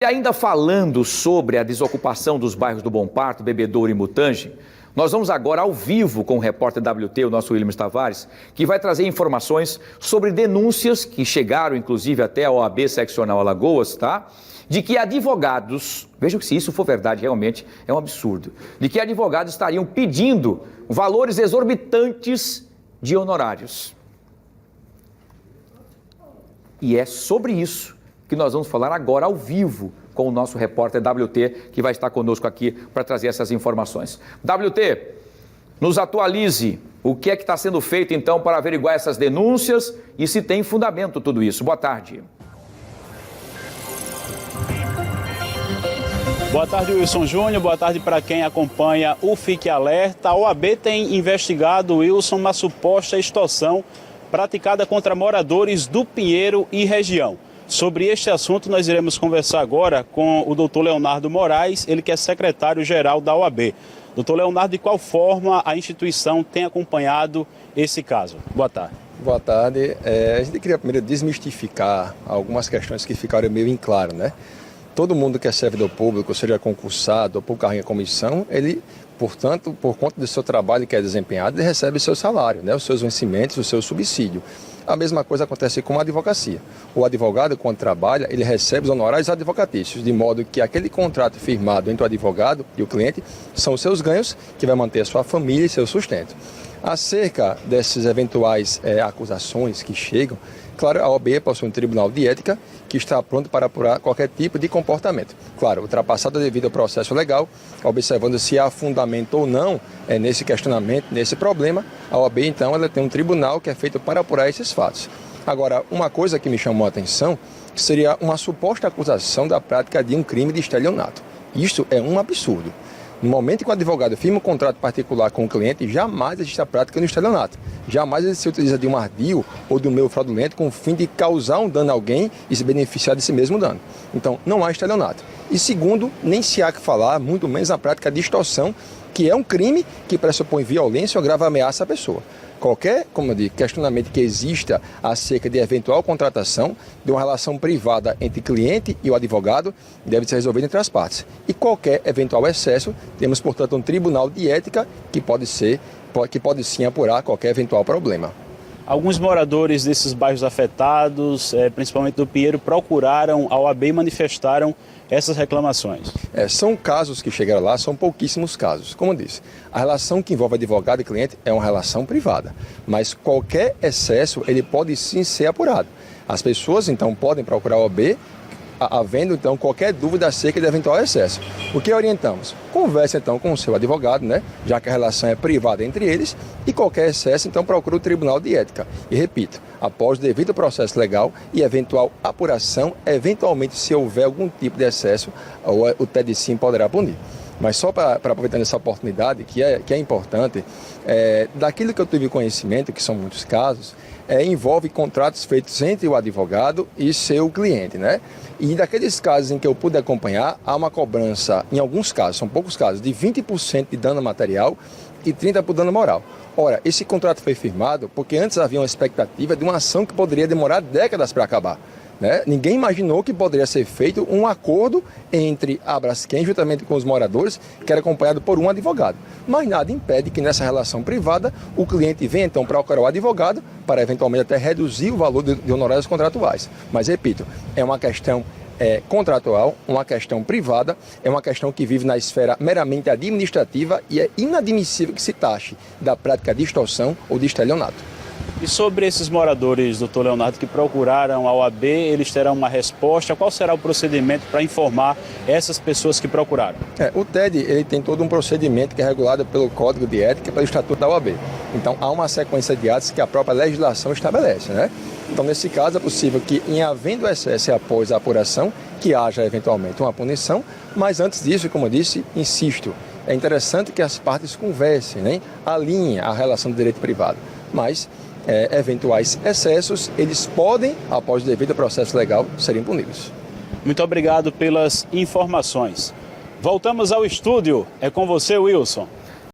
E ainda falando sobre a desocupação dos bairros do Bom Parto, Bebedouro e Mutange, nós vamos agora ao vivo com o repórter WT, o nosso Williams Tavares, que vai trazer informações sobre denúncias que chegaram, inclusive, até a OAB Seccional Alagoas, tá? De que advogados, vejam que se isso for verdade, realmente é um absurdo, de que advogados estariam pedindo valores exorbitantes de honorários. E é sobre isso que nós vamos falar agora ao vivo com o nosso repórter WT, que vai estar conosco aqui para trazer essas informações. WT, nos atualize o que é que está sendo feito então para averiguar essas denúncias e se tem fundamento tudo isso. Boa tarde. Boa tarde, Wilson Júnior. Boa tarde para quem acompanha o Fique Alerta. A OAB tem investigado, Wilson, uma suposta extorsão praticada contra moradores do Pinheiro e região. Sobre este assunto, nós iremos conversar agora com o doutor Leonardo Moraes, ele que é secretário-geral da OAB. Doutor Leonardo, de qual forma a instituição tem acompanhado esse caso? Boa tarde. Boa tarde. A gente queria primeiro desmistificar algumas questões que ficaram meio em claro, né? Todo mundo que é servidor público, seja concursado ou por cargo em comissão, ele, portanto, por conta do seu trabalho que é desempenhado, ele recebe seu salário, né? Os seus vencimentos, o seu subsídio. A mesma coisa acontece com a advocacia. O advogado, quando trabalha, ele recebe os honorários advocatícios, de modo que aquele contrato firmado entre o advogado e o cliente são os seus ganhos que vai manter a sua família e seu sustento. Acerca dessas eventuais acusações que chegam, claro, a OAB possui um tribunal de ética que está pronto para apurar qualquer tipo de comportamento. Claro, ultrapassado devido ao processo legal, observando se há fundamento ou não nesse questionamento, nesse problema, a OAB, então, ela tem um tribunal que é feito para apurar esses fatos. Agora, uma coisa que me chamou a atenção seria uma suposta acusação da prática de um crime de estelionato. Isso é um absurdo. No momento que o advogado firma um contrato particular com o cliente, jamais existe a prática do estelionato. Jamais ele se utiliza de um ardil ou de um meio fraudulento com o fim de causar um dano a alguém e se beneficiar desse mesmo dano. Então, não há estelionato. E segundo, nem se há que falar, muito menos a prática de extorsão, que é um crime que pressupõe violência ou grave ameaça à pessoa. Qualquer, como eu digo, questionamento que exista acerca de eventual contratação de uma relação privada entre cliente e o advogado deve ser resolvido entre as partes. E qualquer eventual excesso, temos, portanto, um tribunal de ética que pode sim apurar qualquer eventual problema. Alguns moradores desses bairros afetados, principalmente do Pinheiro, procuraram a OAB e manifestaram essas reclamações. São casos que chegaram lá, são pouquíssimos casos. Como eu disse, a relação que envolve advogado e cliente é uma relação privada, mas qualquer excesso ele pode sim ser apurado. As pessoas então podem procurar a OAB, havendo então qualquer dúvida acerca de eventual excesso. O que orientamos? Converse então com o seu advogado, né? Já que a relação é privada entre eles, e qualquer excesso então procure o Tribunal de Ética. E repito, após o devido processo legal e eventual apuração, eventualmente se houver algum tipo de excesso, o TEDSIM poderá punir. Mas só para aproveitar essa oportunidade, que é importante, daquilo que eu tive conhecimento, que são muitos casos, envolve contratos feitos entre o advogado e seu cliente, né? E daqueles casos em que eu pude acompanhar, há uma cobrança, em alguns casos, são poucos casos, de 20% de dano material e 30% por dano moral. Ora, esse contrato foi firmado porque antes havia uma expectativa de uma ação que poderia demorar décadas para acabar. Né? Ninguém imaginou que poderia ser feito um acordo entre a Braskem, juntamente com os moradores, que era acompanhado por um advogado. Mas nada impede que nessa relação privada o cliente venha então procurar o advogado para eventualmente até reduzir o valor de honorários contratuais. Mas repito, é uma questão contratual, uma questão privada, é uma questão que vive na esfera meramente administrativa e é inadmissível que se taxe da prática de extorsão ou de estelionato. E sobre esses moradores, doutor Leonardo, que procuraram a OAB, eles terão uma resposta? Qual será o procedimento para informar essas pessoas que procuraram? O TED ele tem todo um procedimento que é regulado pelo Código de Ética e pelo Estatuto da OAB. Então, há uma sequência de atos que a própria legislação estabelece, né? Então, nesse caso, é possível que, em havendo excesso e após a apuração, que haja eventualmente uma punição, mas antes disso, como eu disse, insisto, é interessante que as partes conversem, né? Alinhem a relação do direito privado, mas eventuais excessos, eles podem, após o devido processo legal, serem punidos. Muito obrigado pelas informações. Voltamos ao estúdio. É com você, Wilson.